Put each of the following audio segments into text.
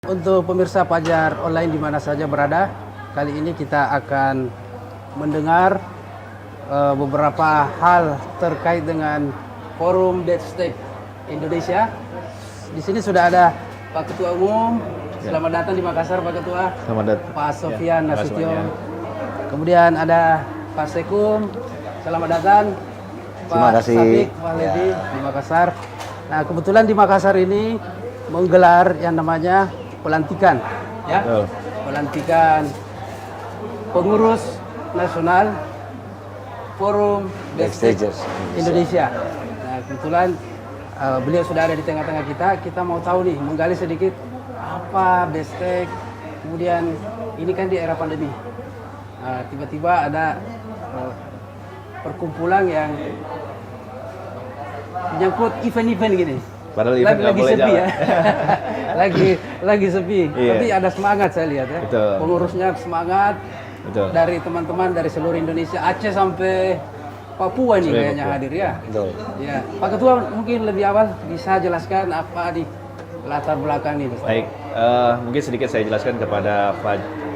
Untuk pemirsa Fajar Online di mana saja berada, kali ini kita akan mendengar beberapa hal terkait dengan Forum Backstage Indonesia. Di sini sudah ada Pak Ketua Umum. Selamat datang di Makassar, Pak Ketua. Selamat datang. Pak Sofian Ya, Nasution. Kemudian ada Pak Sekum. Selamat datang. Terima Pak kasih. Sabik, Pak Levi di Makassar. Nah, kebetulan di Makassar ini menggelar yang namanya pelantikan, ya, Betul. pelantikan pengurus nasional Forum Backstage Backstagers Indonesia. Nah, kebetulan beliau sudah ada di tengah-tengah kita. Kita mau tahu nih, menggali sedikit apa Backstage. Kemudian ini kan di era pandemi, tiba-tiba ada perkumpulan yang menyangkut event-event gini. Padahal event nggak lagi boleh sepi jalan. ya. lagi sepi. Iya. Tapi ada semangat saya lihat ya. Betul. Pengurusnya semangat. Betul. Dari teman-teman dari seluruh Indonesia, Aceh sampai Papua nih Sampai kayaknya Papua. hadir ya. Betul. Ya, Pak Ketua mungkin lebih awal bisa jelaskan apa di latar belakang ini. Baik, mungkin sedikit saya jelaskan kepada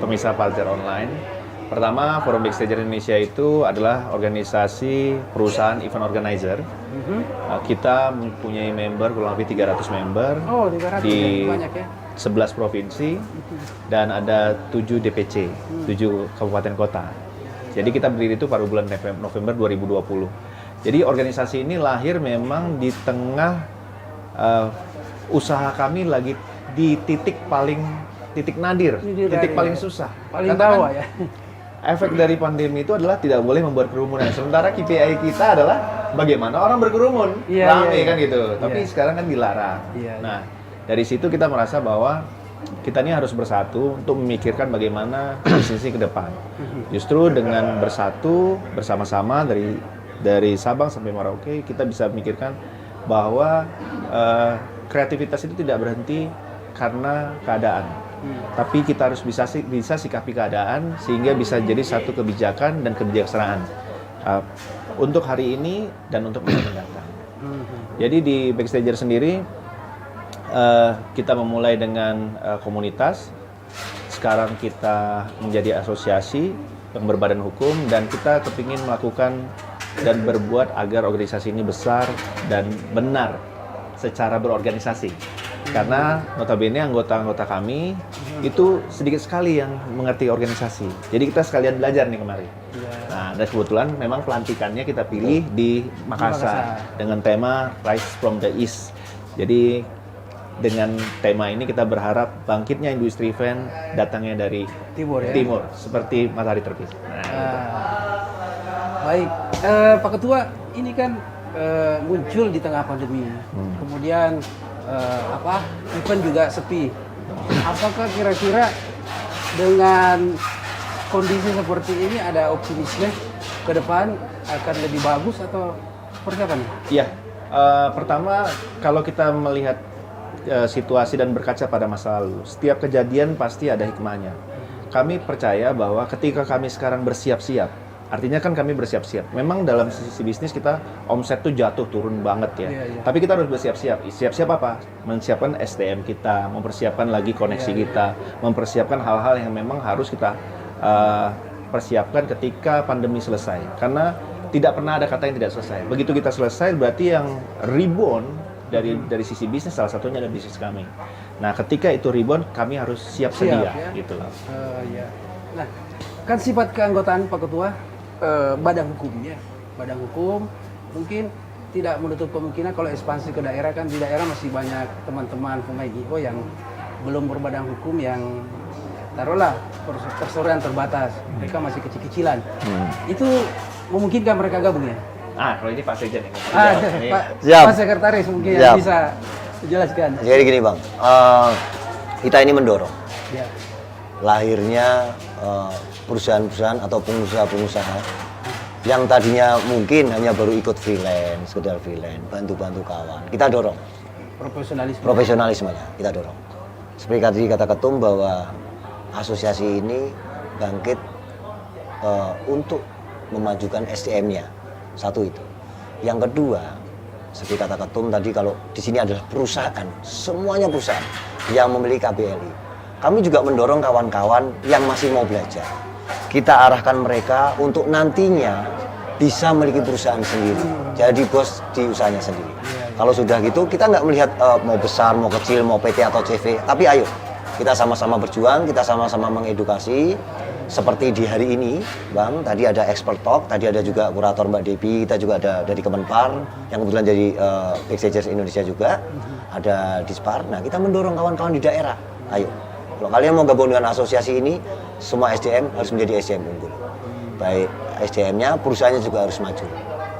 pemirsa Fajar Online. Pertama, Forum Backstage Indonesia itu adalah organisasi perusahaan event organizer. Kita mempunyai member kurang lebih 300 member Oh, 300 di ya, banyak ya. 11 provinsi dan ada 7 DPC, 7 kabupaten kota. Jadi kita berdiri itu pada bulan November 2020. Jadi organisasi ini lahir memang di tengah usaha kami lagi di titik nadir, titik paling susah. Paling Karena bawah kan ya. efek dari pandemi itu adalah tidak boleh membuat kerumunan. Sementara KPI kita adalah bagaimana orang berkerumun, Iya, rame iya, iya. kan gitu. Tapi Iya. sekarang kan dilarang. Iya, iya. Nah, dari situ kita merasa bahwa kita ini harus bersatu untuk memikirkan bagaimana bisnis ini ke depan. Justru dengan bersatu bersama-sama dari Sabang sampai Merauke, kita bisa memikirkan bahwa kreativitas itu tidak berhenti karena keadaan. Tapi kita harus bisa sikapi keadaan sehingga bisa jadi satu kebijakan dan kebijaksanaan untuk hari ini dan untuk masa mendatang. Jadi di Backstager sendiri kita memulai dengan komunitas. Sekarang kita menjadi asosiasi yang berbadan hukum dan kita kepingin melakukan dan berbuat agar organisasi ini besar dan benar secara berorganisasi. Karena notabene anggota-anggota kami itu sedikit sekali yang mengerti organisasi. Jadi kita sekalian belajar nih kemarin. Nah, dan kebetulan memang pelantikannya kita pilih di Makassar dengan tema Rise from the East. Jadi dengan tema ini kita berharap bangkitnya industri event datangnya dari Timur ya. timur seperti matahari terbit. Baik, Pak Ketua, ini kan muncul di tengah pandemi. Kemudian event juga sepi. Apakah kira-kira dengan kondisi seperti ini ada optimisme ke depan akan lebih bagus atau seperti apa nih? Iya, pertama kalau kita melihat situasi dan berkaca pada masa lalu, setiap kejadian pasti ada hikmahnya. Kami percaya bahwa ketika kami sekarang bersiap-siap, artinya kan kami bersiap-siap. Memang dalam sisi bisnis kita omset tuh jatuh turun banget ya. Iya. Tapi kita harus bersiap-siap. Siap-siap apa? Menyiapkan SDM kita, mempersiapkan lagi koneksi kita, mempersiapkan hal-hal yang memang harus kita persiapkan ketika pandemi selesai. Karena tidak pernah ada kata yang tidak selesai. Begitu kita selesai, berarti yang rebound dari sisi bisnis salah satunya ada bisnis kami. Nah, ketika itu rebound, kami harus siap sedia, ya? gitu loh. Ya. Nah, kan sifat keanggotaan Pak Ketua badan hukumnya, badan hukum mungkin tidak menutup kemungkinan kalau ekspansi ke daerah, kan di daerah masih banyak teman-teman pemain IO yang belum berbadan hukum, yang taruhlah persoalan terbatas, mereka masih kecil-kecilan. Itu memungkinkan mereka gabung ya? Kalau ini Pak Sekjen yang ini. Siap. Pak Sekretaris mungkin Siap. yang bisa jelaskan. Jadi gini Bang, kita ini mendorong Ya. lahirnya perusahaan-perusahahan atau pengusaha-pengusaha yang tadinya mungkin hanya baru ikut freelance, sekedar freelance, bantu-bantu kawan. Kita dorong profesionalismenya, kita dorong. Seperti tadi kata Ketum bahwa asosiasi ini bangkit untuk memajukan SDM-nya. Satu itu. Yang kedua, seperti kata Ketum tadi, kalau di sini adalah perusahaan, semuanya perusahaan yang memiliki KBLI. Kami juga mendorong kawan-kawan yang masih mau belajar. Kita arahkan mereka untuk nantinya bisa memiliki perusahaan sendiri, jadi bos di usahanya sendiri. Kalau sudah gitu, kita nggak melihat mau besar, mau kecil, mau PT atau CV, tapi ayo kita sama-sama berjuang, kita sama-sama mengedukasi. Seperti di hari ini, Bang, tadi ada expert talk, tadi ada juga kurator Mbak Devi, kita juga ada dari Kemenpar, yang kebetulan jadi Backstagers Indonesia juga, ada Dispar. Nah, kita mendorong kawan-kawan di daerah, ayo. Kalau kalian mau gabung dengan asosiasi ini, semua SDM harus menjadi SDM unggul. Baik SDM-nya, perusahaannya juga harus maju.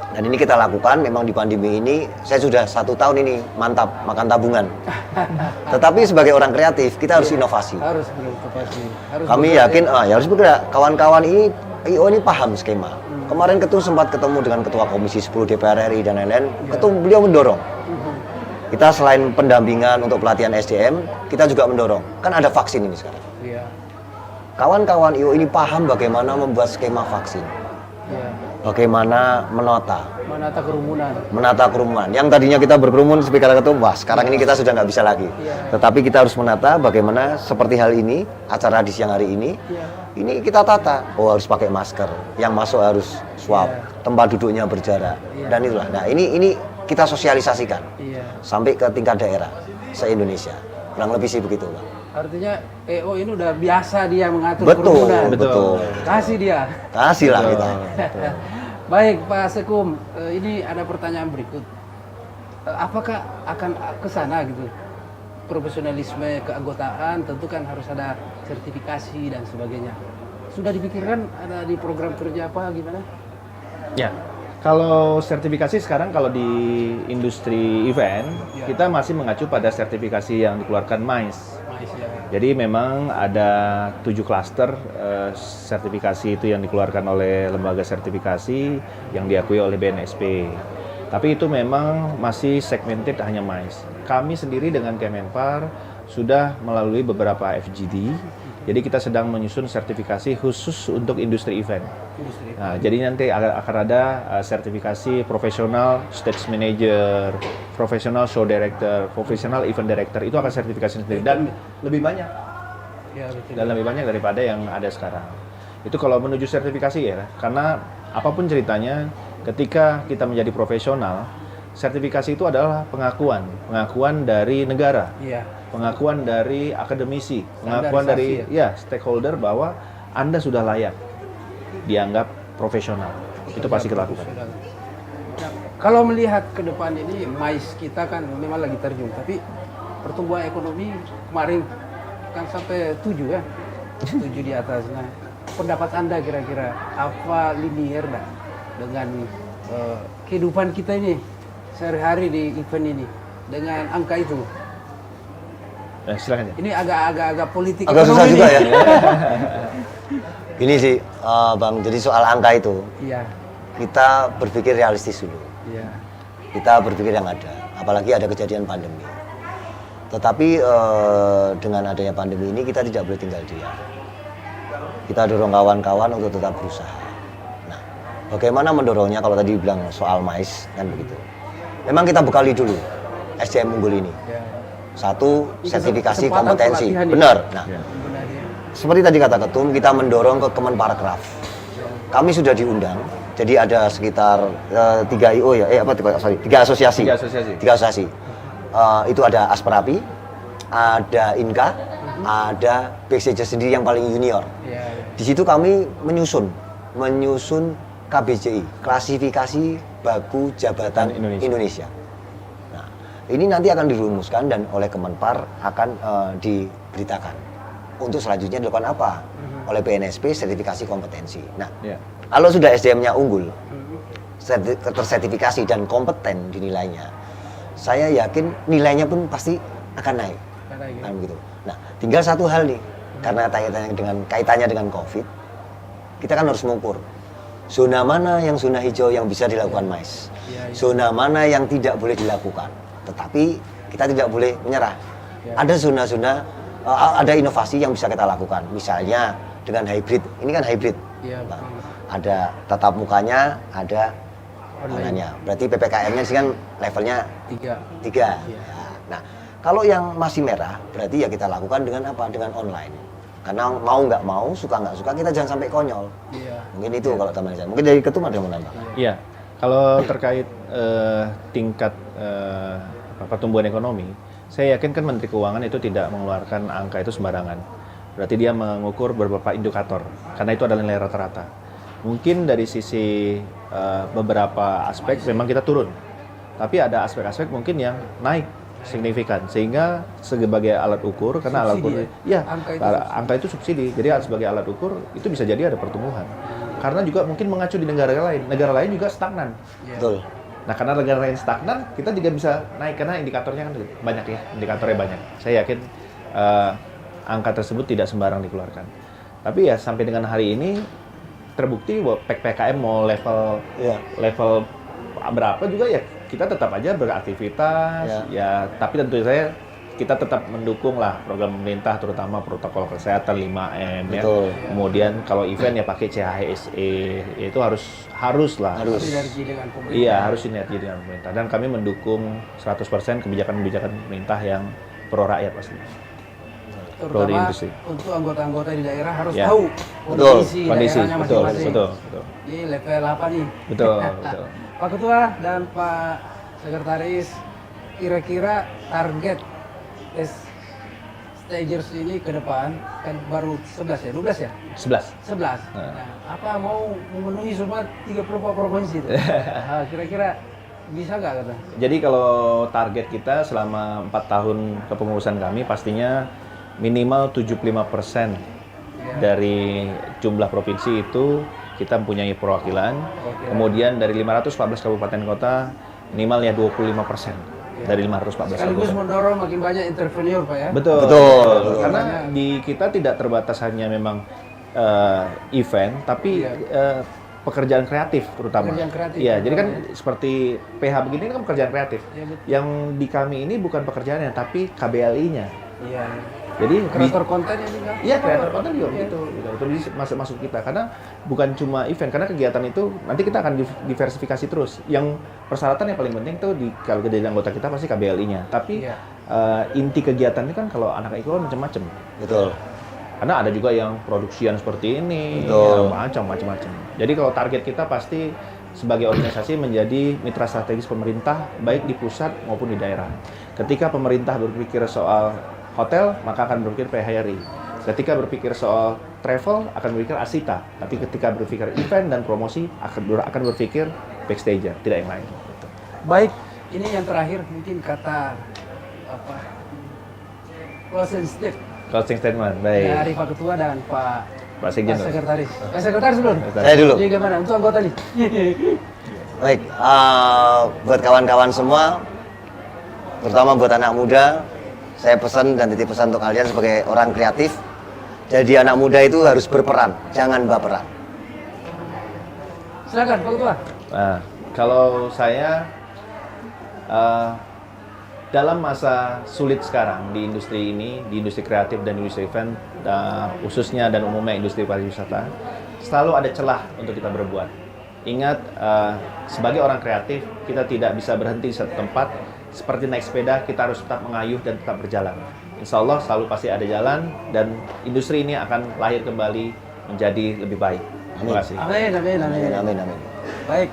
Dan ini kita lakukan, memang di pandemi ini, saya sudah 1 tahun ini mantap makan tabungan. Tetapi sebagai orang kreatif, kita harus inovasi. Harus berinovasi. Kami yakin, ya harus bergerak. Kawan-kawan ini, IO ini paham skema. Kemarin Ketum sempat ketemu dengan Ketua Komisi 10 DPR RI dan lain-lain. Ketum beliau mendorong. Kita selain pendampingan untuk pelatihan SDM, kita juga mendorong. Kan ada vaksin ini sekarang. Iya. Kawan-kawan IO ini paham bagaimana membuat skema vaksin. Iya. Bagaimana menata kerumunan. Yang tadinya kita berkerumun seperti kata Ketum, wah sekarang ini kita sudah nggak bisa lagi. Tetapi kita harus menata bagaimana seperti hal ini, acara di siang hari ini, ini kita tata. Oh, harus pakai masker, yang masuk harus swab, tempat duduknya berjarak, dan itulah. Nah, ini kita sosialisasikan sampai ke tingkat daerah se-Indonesia. Kurang lebih sih begitu, Bang. Artinya EO ini udah biasa dia mengatur Betul, kerumunan. betul. Kasih dia. Kasih lah kita. Baik Pak Sekum, ini ada pertanyaan berikut. Apakah akan ke sana gitu? Profesionalisme keanggotaan tentu kan harus ada sertifikasi dan sebagainya. Sudah dipikirkan ada di program kerja apa gimana? Ya, kalau sertifikasi sekarang kalau di industri event, kita masih mengacu pada sertifikasi yang dikeluarkan MICE. Jadi memang ada 7 klaster sertifikasi itu yang dikeluarkan oleh lembaga sertifikasi yang diakui oleh BNSP. Tapi itu memang masih segmented hanya MICE. Kami sendiri dengan Kemenpar sudah melalui beberapa FGD. Jadi kita sedang menyusun sertifikasi khusus untuk industri event. Nah, jadi nanti akan ada sertifikasi profesional stage manager, profesional show director, profesional event director. Itu akan sertifikasi sendiri dan lebih banyak. Ya, betul. Dan lebih banyak daripada yang ada sekarang. Itu kalau menuju sertifikasi ya, karena apapun ceritanya, ketika kita menjadi profesional, sertifikasi itu adalah pengakuan dari negara. Iya. Pengakuan dari akademisi, pengakuan dari stakeholder bahwa Anda sudah layak dianggap profesional. Itu pasti kita lakukan. Nah, kalau melihat ke depan ini, MICE kita kan memang lagi terjun, tapi pertumbuhan ekonomi kemarin kan sampai 7 ya, 7 di atas. Nah, pendapat Anda kira-kira apa linear dah dengan kehidupan kita ini sehari-hari di event ini dengan angka itu? Silakan ya. Ini agak politik. Agak susah juga ya. Ini sih, Bang. Jadi soal angka itu, kita berpikir realistis dulu. Kita berpikir yang ada. Apalagi ada kejadian pandemi. Tetapi dengan adanya pandemi ini kita tidak boleh tinggal diam. Kita dorong kawan-kawan untuk tetap berusaha. Nah, bagaimana mendorongnya? Kalau tadi bilang soal MICE kan begitu. Memang kita bekali dulu SDM unggul ini. Satu, sertifikasi kompetensi. Benar. Nah, seperti tadi kata Ketum, kita mendorong ke Kemenparekraf. Kami sudah diundang. Jadi ada sekitar 3 IO ya, 3 asosiasi. 3 asosiasi. Itu ada Asperapi, ada Inka, ada Backstagers sendiri yang paling junior. Di situ kami menyusun KBJI, klasifikasi baku jabatan Indonesia. Ini nanti akan dirumuskan dan oleh Kemenpar akan diberitakan. Untuk selanjutnya dilakukan apa? Oleh BNSP, sertifikasi kompetensi. Nah, kalau sudah SDM-nya unggul, tersertifikasi dan kompeten di nilainya, saya yakin nilainya pun pasti akan naik. Kan begitu. Nah, tinggal satu hal nih, karena kaitannya dengan COVID, kita kan harus mengukur zona mana yang zona hijau yang bisa dilakukan MICE, zona mana yang tidak boleh dilakukan. Tetapi kita tidak boleh menyerah. Ada zona-zona, ada inovasi yang bisa kita lakukan. Misalnya dengan hybrid. Ini kan hybrid. Ada tatap mukanya, ada online-nya. Berarti PPKM-nya sih kan levelnya 3. Iya. Nah, kalau yang masih merah, berarti ya kita lakukan dengan apa? Dengan online. Karena mau nggak mau, suka nggak suka, kita jangan sampai konyol. Iya. Mungkin itu kalau tambahan saya. Mungkin dari ketum ada yang mau nambah. Iya, kalau terkait tingkat pertumbuhan ekonomi, saya yakin kan Menteri Keuangan itu tidak mengeluarkan angka itu sembarangan. Berarti dia mengukur beberapa indikator, karena itu adalah nilai rata-rata. Mungkin dari sisi beberapa aspek memang kita turun, tapi ada aspek-aspek mungkin yang naik signifikan, sehingga sebagai alat ukur, karena alat ukur, ya angka itu subsidi, jadi sebagai alat ukur itu bisa jadi ada pertumbuhan. Karena juga mungkin mengacu di negara lain juga stagnan. Betul. Nah, karena negara lain stagnan, kita juga bisa naik karena indikatornya kan banyak ya, indikatornya banyak. Saya yakin angka tersebut tidak sembarang dikeluarkan. Tapi ya sampai dengan hari ini terbukti bahwa PPKM mau level berapa juga ya kita tetap aja beraktivitas ya, tapi tentu saja kita tetap mendukung lah program pemerintah, terutama protokol kesehatan 5M ya. Kemudian kalau event ya pakai CHSE, itu harus lah. Sinergi dengan pemerintah. Iya, harus sinergi dengan pemerintah. Dan kami mendukung 100% kebijakan-kebijakan pemerintah yang pro rakyat pasti. Terutama untuk anggota-anggota di daerah harus Ya. tahu kondisi daerahnya betul, masing-masing. betul. Ini level apa nih? Betul, betul. Pak Ketua dan Pak Sekretaris, kira-kira target stagers ini ke depan kan baru 11 ya? 12 ya? 11. 11. Nah, apa mau memenuhi semua 34 provinsi itu? Nah, kira-kira bisa nggak kata? Jadi kalau target kita selama 4 tahun kepengurusan kami pastinya minimal 75% dari jumlah provinsi itu kita mempunyai perwakilan. Kemudian dari 514 kabupaten kota minimal ya 25% dari 514 Sekaligus kabupaten. mendorong makin banyak entrepreneur Pak ya? Betul. Karena di kita tidak terbatas hanya memang event, tapi pekerjaan kreatif terutama. Pekerjaan kreatif. Iya, jadi kan seperti PH begini kan pekerjaan kreatif. Ya, betul. Yang di kami ini bukan pekerjaannya, tapi KBLI-nya. Iya. Jadi Kreator konten ini kan? iya, kreator konten juga begitu. Itu masuk kita karena bukan cuma event, karena kegiatan itu nanti kita akan diversifikasi terus. Yang persyaratan yang paling penting tuh kalau jadi anggota kita pasti KBLI-nya. Tapi inti kegiatan ini kan kalau anak ikut macam-macam. Betul. Karena ada juga yang produksian seperti ini, macam-macam. Jadi kalau target kita pasti sebagai organisasi menjadi mitra strategis pemerintah baik di pusat maupun di daerah. Ketika pemerintah berpikir soal hotel, maka akan berpikir PHRI. Ketika berpikir soal travel, akan berpikir Asita. Tapi ketika berpikir event dan promosi, akan berpikir Backstage, tidak yang lain. Baik, ini yang terakhir mungkin kata apa? Closing Statement, baik. dari Pak Ketua dan Pak Sekjen. Sekretaris. Pak Sekretaris dulu. Saya dulu. Jadi gimana untuk anggota nih? Baik, buat kawan-kawan semua, terutama buat anak muda, saya pesan dan titip pesan untuk kalian sebagai orang kreatif. Jadi anak muda itu harus berperan, jangan baperan. Silakan Pak Ketua. Nah, kalau saya dalam masa sulit sekarang di industri ini, di industri kreatif dan industri event, khususnya dan umumnya industri pariwisata, selalu ada celah untuk kita berbuat. Ingat, sebagai orang kreatif, kita tidak bisa berhenti di satu tempat. Seperti naik sepeda, kita harus tetap mengayuh dan tetap berjalan. Insya Allah selalu pasti ada jalan, dan industri ini akan lahir kembali menjadi lebih baik. Terima kasih. Amin. Baik,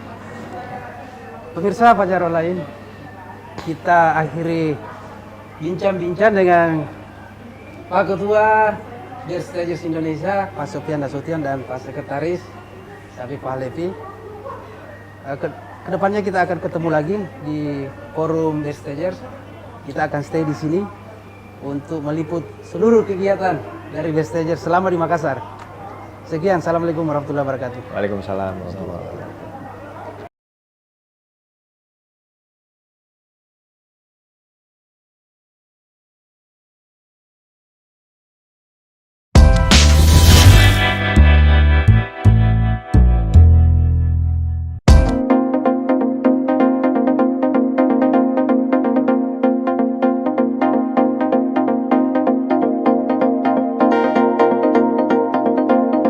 pemirsa Fajar Online, kita akhiri bincang-bincang dengan Pak Ketua Jet Stagers Indonesia, Pak Sofian Nasution, dan Pak Sekretaris Syafif Pahlevi. Kedepannya kita akan ketemu lagi di forum Jet Stagers. Kita akan stay di sini untuk meliput seluruh kegiatan dari Jet Stagers selama di Makassar. Sekian, assalamualaikum warahmatullahi wabarakatuh. Waalaikumsalam warahmatullahi wabarakatuh.